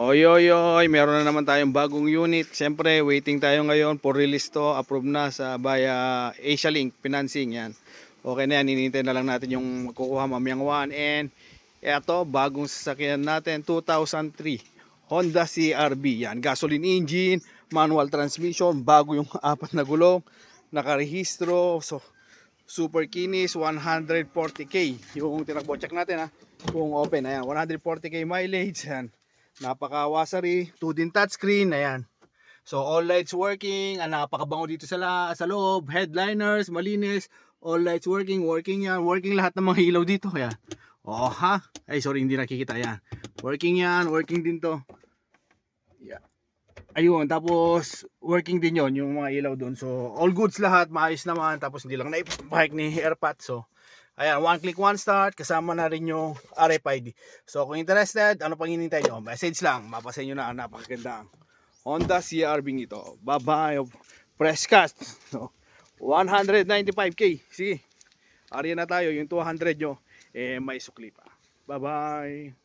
Oy, oy, oy, meron na naman tayong bagong unit. Siyempre, waiting tayo ngayon for release to. Approve na sa via Asia Link Financing yan. Okay na yan, hinihintay na lang natin yung makukuha mamayang 1. And eto, bagong sasakyan natin, 2003 Honda CRV. Yan, gasoline engine, manual transmission, bago yung apat na gulong, nakarehistro. So, super kinis, 140k yung tinakbo. Check natin ha, kung open. Ayan, 140k mileage. Yan, napaka-wasari, 2 din touchscreen. Ayan, so all lights working. Napakabango dito sa loob. Headliners malinis, all lights working yan, working lahat ng mga ilaw dito. Kaya oh ha, ay sorry, hindi nakikita. Yan, working yan, working din to. Yeah. Ayun, tapos working din yon yung mga ilaw doon. So all goods lahat, maayos naman. Tapos hindi lang naipahik ni AirPod. So ayan, one click one start, kasama na rin yung RFID. So kung interested, ano pang hinihintay nyo? Message lang, mapasa nyo na. Napakaganda ang Honda CR-V ito. Bye-bye. Fresh cast. So 195k. Sige, ariyan na tayo. Yung 200 nyo, may sukli pa. Bye-bye.